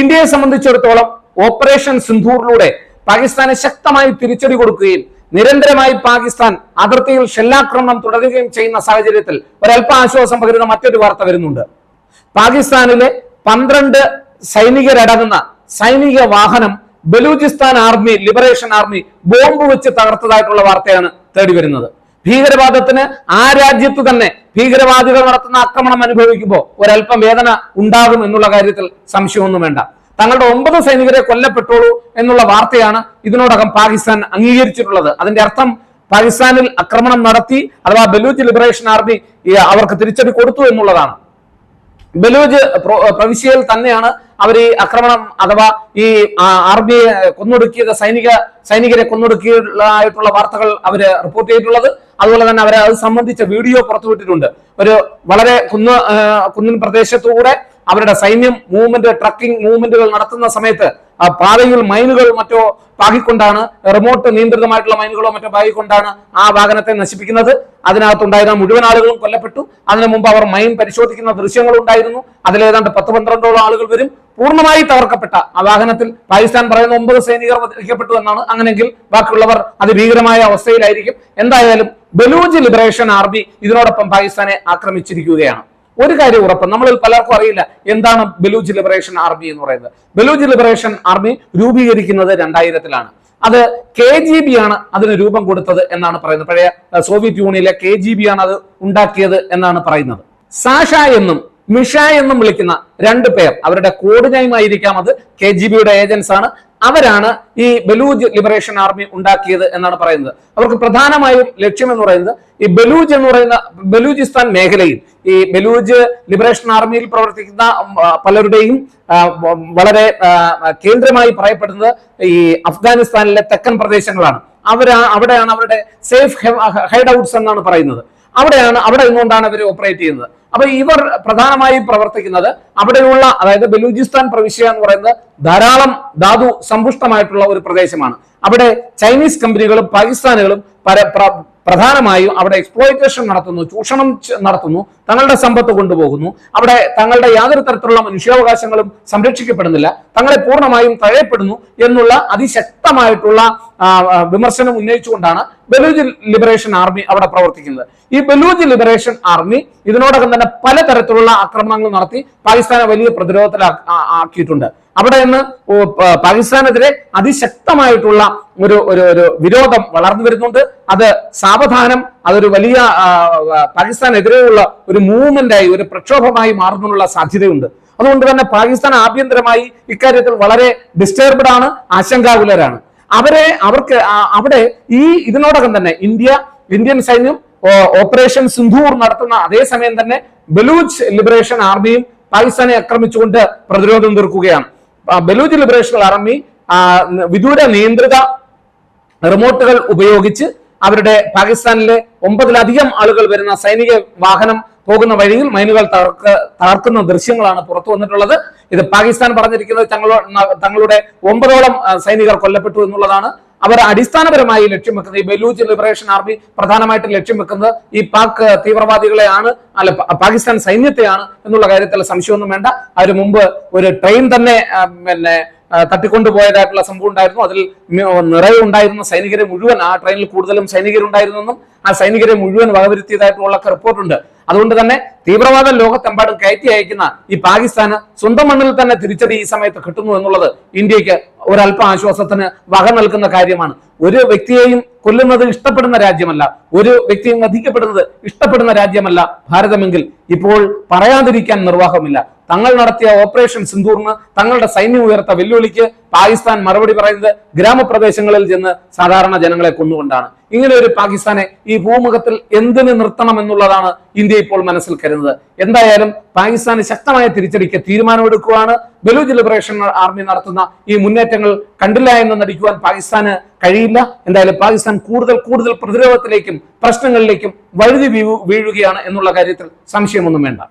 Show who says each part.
Speaker 1: ഇന്ത്യയെ സംബന്ധിച്ചിടത്തോളം ഓപ്പറേഷൻ സിന്ധൂറിലൂടെ പാകിസ്ഥാന് ശക്തമായി തിരിച്ചടി കൊടുക്കുകയും നിരന്തരമായി പാകിസ്ഥാൻ അതിർത്തിയിൽ ഷെല്ലാക്രമണം തുടരുകയും ചെയ്യുന്ന സാഹചര്യത്തിൽ ഒരല്പ ആശ്വാസം പകരുന്ന മറ്റൊരു വാർത്ത വരുന്നുണ്ട്. പാകിസ്ഥാനിലെ 12 സൈനികരടങ്ങുന്ന സൈനിക വാഹനം Balochistan army, liberation army bomb വെച്ച് തകർത്തതായിട്ടുള്ള വാർത്തയാണ് തേടി വരുന്നത്. ഭീകരവാദത്തിന് ആ രാജ്യത്ത് തന്നെ ഭീകരവാദികൾ നടത്തുന്ന ആക്രമണം അനുഭവിക്കുമ്പോൾ ഒരല്പം വേദന ഉണ്ടാകും എന്നുള്ള കാര്യത്തിൽ സംശയമൊന്നും വേണ്ട. തങ്ങളുടെ 9 സൈനികരെ കൊല്ലപ്പെട്ടോളൂ എന്നുള്ള വാർത്തയാണ് ഇതിനോടകം പാകിസ്ഥാൻ അംഗീകരിച്ചിട്ടുള്ളത്. അതിന്റെ അർത്ഥം പാകിസ്ഥാനിൽ ആക്രമണം നടത്തി അഥവാ ബലൂച്ച് ലിബറേഷൻ ആർമി അവർക്ക് തിരിച്ചടി കൊടുത്തു എന്നുള്ളതാണ്. ബലൂജ് പ്രവിശ്യയിൽ തന്നെയാണ് അവർ ഈ ആക്രമണം അഥവാ ഈ ആർമിയെ കൊന്നൊടുക്കിയത്, സൈനികരെ കൊന്നൊടുക്കിയതായിട്ടുള്ള വാർത്തകൾ അവര് റിപ്പോർട്ട് ചെയ്തിട്ടുള്ളത്. അതുപോലെ തന്നെ അവരെ അത് സംബന്ധിച്ച വീഡിയോ പുറത്തുവിട്ടിട്ടുണ്ട്. ഒരു വളരെ കുന്നിൻ പ്രദേശത്തുകൂടെ അവരുടെ സൈന്യം ട്രക്കിംഗ് മൂവ്മെന്റുകൾ നടത്തുന്ന സമയത്ത് പാതയിൽ മൈനുകൾ മറ്റോ പാകിക്കൊണ്ടാണ്, റിമോട്ട് നിയന്ത്രിതമായിട്ടുള്ള മൈനുകളോ മറ്റോ പാകിക്കൊണ്ടാണ് ആ വാഹനത്തെ നശിപ്പിക്കുന്നത്. അതിനകത്തുണ്ടായിരുന്ന മുഴുവൻ ആളുകളും കൊല്ലപ്പെട്ടു. അതിനു മുമ്പ് അവർ മൈൻ പരിശോധിക്കുന്ന ദൃശ്യങ്ങൾ ഉണ്ടായിരുന്നു. അതിലേതാണ്ട് 10-12ഓളം ആളുകൾ വരും. പൂർണ്ണമായി തകർക്കപ്പെട്ട ആ വാഹനത്തിൽ പാകിസ്ഥാൻ പറയുന്ന 9 സൈനികർ വധിക്കപ്പെട്ടു എന്നാണ്. അങ്ങനെയെങ്കിൽ ബാക്കിയുള്ളവർ അതിഭീകരമായ അവസ്ഥയിലായിരിക്കും. എന്തായാലും ബലൂച്ച് ലിബറേഷൻ ആർമി ഇതിനോടൊപ്പം പാകിസ്ഥാനെ ആക്രമിച്ചിരിക്കുകയാണ്. ഒരു കാര്യം ഉറപ്പ്, നമ്മളിൽ പലർക്കും അറിയില്ല എന്താണ് ബലൂച്ച് ലിബറേഷൻ ആർമി എന്ന് പറയുന്നത്. ബലൂച്ച് ലിബറേഷൻ ആർമി രൂപീകരിക്കുന്നത് 2000-ലാണ്. അത് KGB ആണ് അതിന് രൂപം കൊടുത്തത് എന്നാണ് പറയുന്നത്. പഴയ സോവിയറ്റ് യൂണിയനിലെ KGB ആണ് അത് ഉണ്ടാക്കിയത് എന്നാണ് പറയുന്നത്. സാഷ എന്നും മിഷ എന്നും വിളിക്കുന്ന 2 പേർ, അവരുടെ കോഡ് നെയിമായിരിക്കാം അത്, KGBയുടെ ഏജൻസ് ആണ്. അവരാണ് ഈ ബലൂച്ച് ലിബറേഷൻ ആർമി ഉണ്ടാക്കിയത് എന്നാണ് പറയുന്നത്. അവർക്ക് പ്രധാനമായും ലക്ഷ്യം എന്ന് പറയുന്നത് ഈ ബലൂച്ച് എന്ന് പറയുന്ന ബലൂചിസ്ഥാൻ മേഖലയിൽ ഈ ബലൂച്ച് ലിബറേഷൻ ആർമിയിൽ പ്രവർത്തിക്കുന്ന പലരുടെയും വളരെ കേന്ദ്രമായി പറയപ്പെടുന്നത് ഈ അഫ്ഗാനിസ്ഥാനിലെ തെക്കൻ പ്രദേശങ്ങളാണ്. അവിടെയാണ് അവരുടെ സേഫ് ഹൈഡ് ഔട്ട്സ് എന്നാണ് പറയുന്നത്. അവിടെ നിന്നുകൊണ്ടാണ് അവർ ഓപ്പറേറ്റ് ചെയ്യുന്നത്. അപ്പൊ ഇവർ പ്രധാനമായും പ്രവർത്തിക്കുന്നത് അവിടെയുള്ള, അതായത് ബലൂചിസ്ഥാൻ പ്രവിശ്യ എന്ന് പറയുന്നത് ധാരാളം ധാതു സമ്പുഷ്ടമായിട്ടുള്ള ഒരു പ്രദേശമാണ്. അവിടെ ചൈനീസ് കമ്പനികളും പാകിസ്ഥാനുകളും പ്രധാനമായും അവിടെ എക്സ്പ്ലോയിറ്റേഷൻ നടത്തുന്നു, ചൂഷണം നടത്തുന്നു, തങ്ങളുടെ സമ്പത്ത് കൊണ്ടുപോകുന്നു. അവിടെ തങ്ങളുടെ യാതൊരു തരത്തിലുള്ള മനുഷ്യാവകാശങ്ങളും സംരക്ഷിക്കപ്പെടുന്നില്ല, തങ്ങളെ പൂർണ്ണമായും തഴയപ്പെടുന്നു എന്നുള്ള അതിശക്തമായിട്ടുള്ള വിമർശനം ഉന്നയിച്ചുകൊണ്ടാണ് ബലൂച്ച് ലിബറേഷൻ ആർമി അവിടെ പ്രവർത്തിക്കുന്നത്. ഈ ബലൂച്ച് ലിബറേഷൻ ആർമി ഇതിനോടകം തന്നെ പലതരത്തിലുള്ള ആക്രമണങ്ങൾ നടത്തി പാകിസ്ഥാനെ വലിയ പ്രതിരോധത്തിലാക്കിയിട്ടുണ്ട്. അവിടെ നിന്ന് പാകിസ്ഥാനെതിരെ അതിശക്തമായിട്ടുള്ള ഒരു വിരോധം വളർന്നു വരുന്നുണ്ട്. അത് സാവധാനം അതൊരു വലിയ പാകിസ്ഥാനെതിരെയുള്ള ഒരു മൂവ്മെന്റായി, ഒരു പ്രക്ഷോഭമായി മാറുന്നതിനുള്ള സാധ്യതയുണ്ട്. അതുകൊണ്ട് തന്നെ പാകിസ്ഥാൻ ആഭ്യന്തരമായി ഇക്കാര്യത്തിൽ വളരെ ഡിസ്റ്റർബ്ഡ് ആണ്, ആശങ്കാകുലരാണ്. അവർക്ക് അവിടെ ഇതിനോടകം തന്നെ ഇന്ത്യൻ സൈന്യം ഓപ്പറേഷൻ സിന്ധൂർ നടത്തുന്ന അതേസമയം തന്നെ ബലൂച്ച് ലിബറേഷൻ ആർമിയും പാകിസ്ഥാനെ ആക്രമിച്ചുകൊണ്ട് പ്രതിരോധം തീർക്കുകയാണ്. ബലൂച്ച് ലിബറേഷൻ ആർമി വിദൂര നിയന്ത്രിത റിമോട്ടുകൾ ഉപയോഗിച്ച് അവരുടെ പാകിസ്ഥാനിലെ 9-ലധികം ആളുകൾ വരുന്ന സൈനിക വാഹനം പോകുന്ന വഴിയിൽ മൈനുകൾ തകർക്കുന്ന ദൃശ്യങ്ങളാണ് പുറത്തു വന്നിട്ടുള്ളത്. ഇത് പാകിസ്ഥാൻ പറഞ്ഞിരിക്കുന്നത് തങ്ങളുടെ 9ഓളം സൈനികർ കൊല്ലപ്പെട്ടു എന്നുള്ളതാണ്. അവർ അടിസ്ഥാനപരമായി ലക്ഷ്യം വെക്കുന്നത്, ഈ ബലൂച്ച് ലിബറേഷൻ ആർമി പ്രധാനമായിട്ടും ലക്ഷ്യം വെക്കുന്നത് ഈ പാക് തീവ്രവാദികളെയാണ്, പാകിസ്ഥാൻ സൈന്യത്തെയാണ് എന്നുള്ള കാര്യത്തിൽ സംശയമൊന്നും വേണ്ട. അതിനു മുമ്പ് ഒരു ട്രെയിൻ തന്നെ തട്ടിക്കൊണ്ടുപോയതായിട്ടുള്ള സംഭവം ഉണ്ടായിരുന്നു. അതിൽ നിറയെ ഉണ്ടായിരുന്ന സൈനികരെ മുഴുവൻ, ആ ട്രെയിനിൽ കൂടുതലും സൈനികരുണ്ടായിരുന്നെന്നും ആ സൈനികരെ മുഴുവൻ വകവരുത്തിയതായിട്ടുള്ള റിപ്പോർട്ടുണ്ട്. അതുകൊണ്ട് തന്നെ തീവ്രവാദ ലോകത്തെമ്പാടും കയറ്റി അയക്കുന്ന ഈ പാകിസ്ഥാന് സ്വന്തം മണ്ണിൽ തന്നെ തിരിച്ചടി ഈ സമയത്ത് കിട്ടുന്നു എന്നുള്ളത് ഇന്ത്യക്ക് ഒരല്പ ആശ്വാസത്തിന് വക നൽകുന്ന കാര്യമാണ്. ഒരു വ്യക്തിയെയും കൊല്ലുന്നത് ഇഷ്ടപ്പെടുന്ന രാജ്യമല്ല, ഒരു വ്യക്തിയും വധിക്കപ്പെടുന്നത് ഇഷ്ടപ്പെടുന്ന രാജ്യമല്ല ഭാരതമെങ്കിൽ ഇപ്പോൾ പറയാതിരിക്കാൻ നിർവാഹമില്ല. തങ്ങൾ നടത്തിയ ഓപ്പറേഷൻ സിന്ധൂറിന് തങ്ങളുടെ സൈന്യം ഉയർത്ത വെല്ലുവിളിക്ക് പാകിസ്ഥാൻ മറുപടി പറയുന്നത് ഗ്രാമപ്രദേശങ്ങളിൽ ചെന്ന് സാധാരണ ജനങ്ങളെ കൊന്നുകൊണ്ടാണ്. ഇങ്ങനെ ഒരു പാകിസ്ഥാനെ ഈ ഭൂമുഖത്തിൽ എന്തിന് നിർത്തണം എന്നുള്ളതാണ് ഇന്ത്യ ഇപ്പോൾ മനസ്സിൽ കരുതുന്നത്. എന്തായാലും പാകിസ്ഥാന് ശക്തമായ തിരിച്ചടിക്ക് തീരുമാനമെടുക്കുകയാണ്. ബലൂച്ച് ലിബറേഷൻ ആർമി നടത്തുന്ന ഈ മുന്നേറ്റങ്ങൾ കണ്ടില്ല എന്ന് നടിക്കുവാൻ പാകിസ്ഥാന് കഴിയില്ല. എന്തായാലും പാകിസ്ഥാൻ കൂടുതൽ പ്രതിരോധത്തിലേക്കും പ്രശ്നങ്ങളിലേക്കും വഴുതി വീഴുകയാണ് എന്നുള്ള കാര്യത്തിൽ സംശയമൊന്നും വേണ്ട.